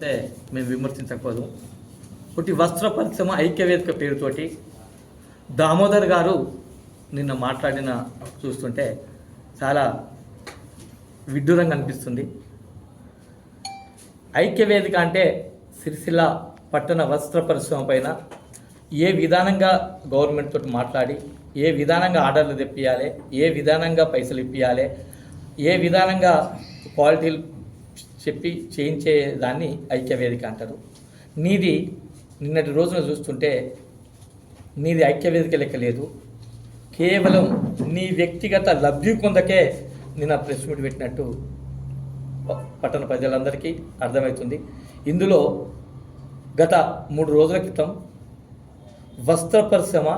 అయితే మేము విమర్శించకపోదు. ఒకటి వస్త్ర పరిశ్రమ ఐక్యవేదిక పేరుతోటి దామోదర్ గారు నిన్న మాట్లాడిన చూస్తుంటే చాలా విడ్డూరంగా అనిపిస్తుంది. ఐక్యవేదిక అంటే సిరిసిల్ల పట్టణ వస్త్ర పరిశ్రమ పైన ఏ విధానంగా గవర్నమెంట్ తోటి మాట్లాడి ఏ విధానంగా ఆర్డర్లు తెప్పియాలి, ఏ విధానంగా పైసలు ఇప్పియాలి, ఏ విధానంగా క్వాలిటీలు చెప్పి చేయించే దాన్ని ఐక్యవేదిక అంటారు. నీది నిన్నటి రోజున చూస్తుంటే నీది ఐక్యవేదిక లెక్క లేదు. కేవలం నీ వ్యక్తిగత లబ్ధి పొందకే నిన్న ప్రెస్ మీట్ పెట్టినట్టు పట్టణ ప్రజలందరికీ అర్థమవుతుంది. ఇందులో గత 3 రోజుల క్రితం వస్త్ర పరిశ్రమ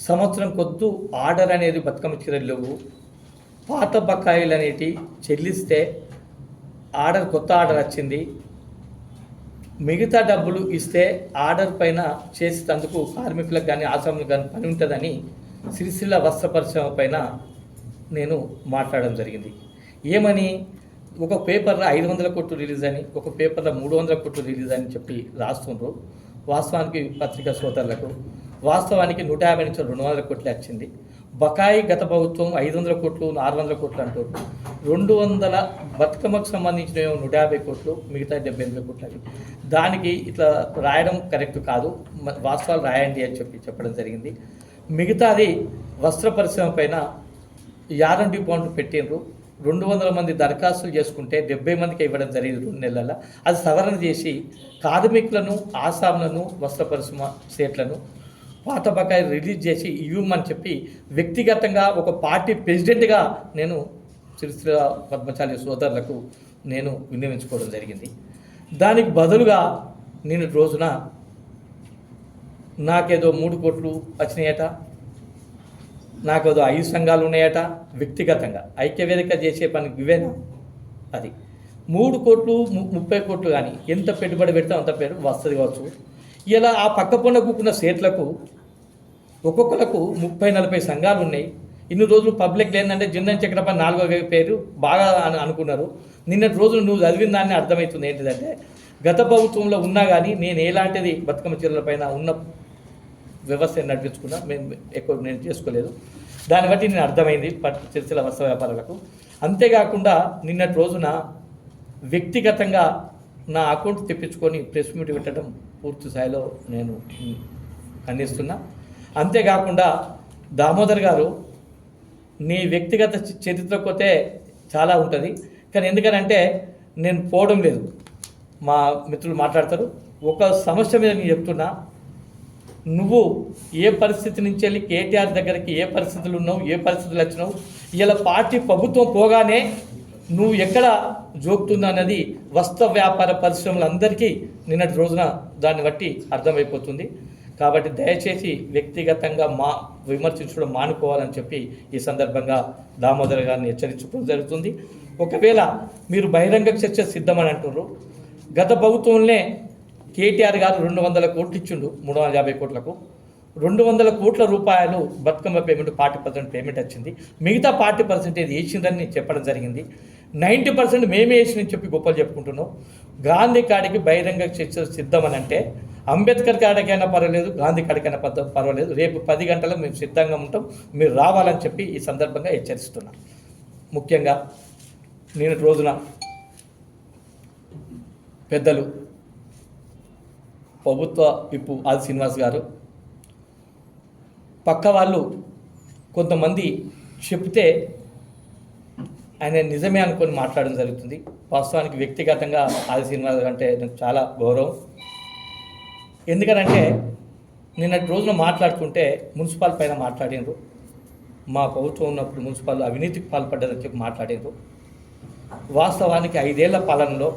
సంవత్సరం కొద్దు ఆర్డర్ అనేది బతుకమ్మ చీరలు లేవు, పాత బకాయిలు అనేటి చెల్లిస్తే కొత్త ఆర్డర్ వచ్చింది, మిగతా డబ్బులు ఇస్తే ఆర్డర్ పైన చేసేందుకు కార్మికులకు కానీ ఆసాములకు కానీ పని ఉంటుందని సిరిసిల్ల వస్త్ర పరిశ్రమ పైన నేను మాట్లాడడం జరిగింది. ఏమని ఒక పేపర్లో 500 కోట్లు రిలీజ్ అని, ఒక పేపర్లో 300 కోట్లు రిలీజ్ అని చెప్పి రాస్తుండ్రు. వాస్తవానికి పత్రికా సోదరులకు వాస్తవానికి 150 నుంచి 200 కోట్లు వచ్చింది. బకాయి గత ప్రభుత్వం 500 కోట్లు 600 కోట్లు అంటారు. 200 బతుకమ్మకు సంబంధించిన 150 కోట్లు, మిగతా 78 కోట్లు అవి. దానికి ఇట్లా రాయడం కరెక్ట్ కాదు, వాస్తవాలు రాయండి అని చెప్పడం జరిగింది. మిగతాది వస్త్ర పరిశ్రమ పైన యారంటీ పాయింట్ పెట్టిండ్రు. 200 మంది దరఖాస్తులు చేసుకుంటే 70 మందికి ఇవ్వడం జరిగింది 2 నెలల. అది సవరణ చేసి కార్మికులను ఆసాములను వస్త్ర పరిశ్రమ స్టేట్లను పాత బకాయి రిలీజ్ చేసి ఇవ్వమని చెప్పి వ్యక్తిగతంగా ఒక పార్టీ ప్రెసిడెంట్గా నేను సిరిసిల్ల పద్మశాలి సోదరులకు నేను విన్నవించుకోవడం జరిగింది. దానికి బదులుగా నేను రోజున నాకేదో 3 కోట్లు వచ్చినాయట, నాకేదో 5 సంఘాలు ఉన్నాయట. వ్యక్తిగతంగా ఐక్యవేదిక చేసే పని ఇవేనా? అది 3 కోట్లు 30 కోట్లు కానీ ఎంత పెట్టుబడి పెడితే అంత పేరు వస్తుంది కావచ్చు. ఇలా ఆ పక్క పొన్న కూకున్న సేట్లకు ఒక్కొక్కలకు 30-40 సంఘాలు ఉన్నాయి. ఇన్ని రోజులు పబ్లిక్ ఏంటంటే జిందన్ చక్రపై 4వ పేరు బాగా అనుకున్నారు. నిన్నటి రోజులు నువ్వు చదివిన దాన్ని అర్థమవుతుంది ఏంటిదంటే గత ప్రభుత్వంలో ఉన్నా కానీ నేను ఎలాంటిది బతుకమ్మ చీరల పైన ఉన్న వ్యవస్థ నడిపించుకున్నా, మేము ఎక్కువ నేను చేసుకోలేదు. దాన్ని బట్టి నేను అర్థమైంది సిరిసిల్ల వస్త్ర వ్యాపారులకు. అంతేకాకుండా నిన్నటి రోజున వ్యక్తిగతంగా నా అకౌంట్ తెప్పించుకొని ప్రెస్ మీట్ పెట్టడం పూర్తి స్థాయిలో నేను ఖండిస్తున్నా. అంతేకాకుండా దామోదర్ గారు నీ వ్యక్తిగత చరిత్రకు పోతే చాలా ఉంటుంది, కానీ ఎందుకనంటే నేను పోవడం లేదు. మా మిత్రులు మాట్లాడతారు. ఒక సమస్య మీద నేను చెప్తున్నా, నువ్వు ఏ పరిస్థితి నుంచి వెళ్ళి కేటీఆర్ దగ్గరికి ఏ పరిస్థితులు ఉన్నావు, ఏ పరిస్థితులు వచ్చినావు, ఇలా పార్టీ ప్రభుత్వం పోగానే నువ్వు ఎక్కడ జోక్తున్నా అన్నది వస్త్ర వ్యాపార పరిశ్రమలందరికీ నిన్నటి రోజున దాన్ని బట్టి అర్థమైపోతుంది. కాబట్టి దయచేసి వ్యక్తిగతంగా విమర్శించడం మానుకోవాలని చెప్పి ఈ సందర్భంగా దామోదర్ గారిని హెచ్చరించుకోవడం జరుగుతుంది. ఒకవేళ మీరు బహిరంగ చర్చ సిద్ధమని అంటున్నారు, గత ప్రభుత్వంలో కేటీఆర్ గారు 200 కోట్లు ఇచ్చిండు, 350 కోట్లకు 200 కోట్ల రూపాయలు బతుకమ్మ పేమెంట్ 40% పేమెంట్ వచ్చింది. మిగతా 40% వేసిందని చెప్పడం జరిగింది. 90% మేమే వేసిందని చెప్పి గొప్పలు చెప్పుకుంటున్నాం. గాంధీ కాడికి బహిరంగ చర్చ సిద్ధమని అంటే అంబేద్కర్ కాడికైనా పర్వాలేదు, గాంధీ కాడికైనా పర్వాలేదు, రేపు 10 గంటలకు మేము సిద్ధంగా ఉంటాం, మీరు రావాలని చెప్పి ఈ సందర్భంగా హెచ్చరిస్తున్నాం. ముఖ్యంగా నేను రోజున పెద్దలు ప్రభుత్వ విప్పు ఆది శ్రీనివాస్ గారు పక్క వాళ్ళు కొంతమంది చెప్తే ఆయన నిజమే అనుకొని మాట్లాడడం జరుగుతుంది. వాస్తవానికి వ్యక్తిగతంగా ఆది శ్రీనివాస్ అంటే నాకు చాలా గౌరవం. ఎందుకనంటే నిన్నటి రోజున మాట్లాడుతుంటే మున్సిపల్ పైన మాట్లాడినారు, మా ప్రభుత్వం ఉన్నప్పుడు మున్సిపల్ అవినీతికి పాల్పడ్డదని చెప్పి మాట్లాడినారు. వాస్తవానికి 5 ఏళ్ల పాలనలో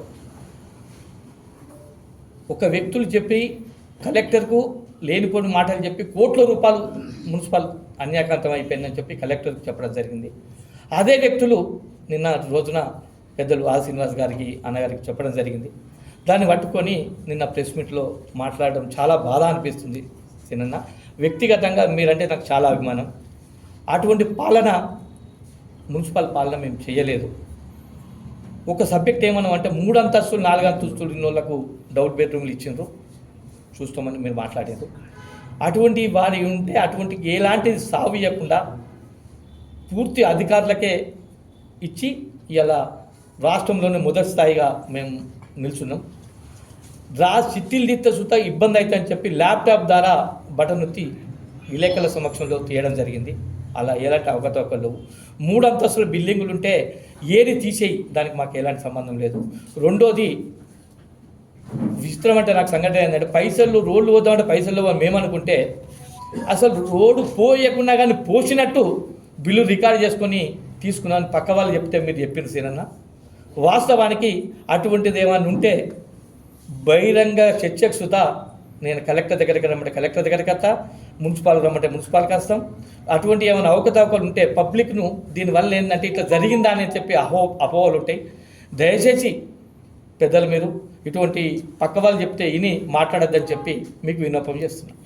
ఒక వ్యక్తులు చెప్పి కలెక్టర్కు లేనిపోని మాటలు చెప్పి కోట్ల రూపాయలు మున్సిపల్ అన్యాక్రాంతం అయిపోయిందని చెప్పి కలెక్టర్కి చెప్పడం జరిగింది. అదే వ్యక్తులు నిన్న రోజున పెద్దలు ఆది శ్రీనివాస్ గారికి అన్నగారికి చెప్పడం జరిగింది. దాన్ని పట్టుకొని నిన్న ప్రెస్ మీట్లో మాట్లాడడం చాలా బాధ అనిపిస్తుంది. సినన్న వ్యక్తిగతంగా మీరంటే నాకు చాలా అభిమానం. అటువంటి పాలన మున్సిపల్ పాలన మేము చేయలేదు. ఒక సబ్జెక్ట్ ఏమన్నా అంటే 3 అంతస్తులు 4 అంతస్తులు ఉన్న వాళ్ళకు డబుల్ బెడ్రూమ్లు ఇచ్చిండ్రు, చూస్తామని మీరు మాట్లాడారు. అటువంటి వారి ఉంటే అటువంటి ఎలాంటిది సాగు ఇవ్వకుండా పూర్తి అధికారులకే ఇచ్చి ఇలా రాష్ట్రంలోనే మొదటి స్థాయిగా మేము నిల్చున్నాం. చిట్టీలు తీస్తే సుతా ఇబ్బంది అవుతుంది అని చెప్పి ల్యాప్టాప్ ద్వారా బటన్ నొత్తి విలేకరుల సమక్షంలో తీయడం జరిగింది. అలా ఎలాంటి అవకతవకలు లేవు. 3 అంతస్తుల బిల్డింగులు ఉంటే ఏది తీసేయి, దానికి మాకు ఎలాంటి సంబంధం లేదు. రెండోది విచిత్రం అంటే నాకు సంఘటన ఏంటంటే పైసలు రోడ్లు పోదామంటే పైసలు మేము అనుకుంటే అసలు రోడ్డు పోయకుండా కానీ పోసినట్టు బిల్లు రికార్డు చేసుకొని తీసుకున్నాను పక్క వాళ్ళు చెప్తే మీరు చెప్పారు సీనన్న. వాస్తవానికి అటువంటిది ఏమైనా ఉంటే బహిరంగ చర్చకు సుతా నేను కలెక్టర్ దగ్గరికి రమ్మంటే కలెక్టర్ దగ్గరికి వస్తా, మున్సిపాల్ రమ్మంటే మున్సిపాల్కి వస్తాం. అటువంటి ఏమైనా అవకతవకలు ఉంటే పబ్లిక్ను దీనివల్ల ఏంటంటే ఇట్లా జరిగిందా అని చెప్పి అపోహలు ఉంటాయి. దయచేసి పెద్దలు మీరు ఇటువంటి పక్క వాళ్ళు చెప్తే విని మాట్లాడొద్దని చెప్పి మీకు విన్నపం చేస్తున్నాను.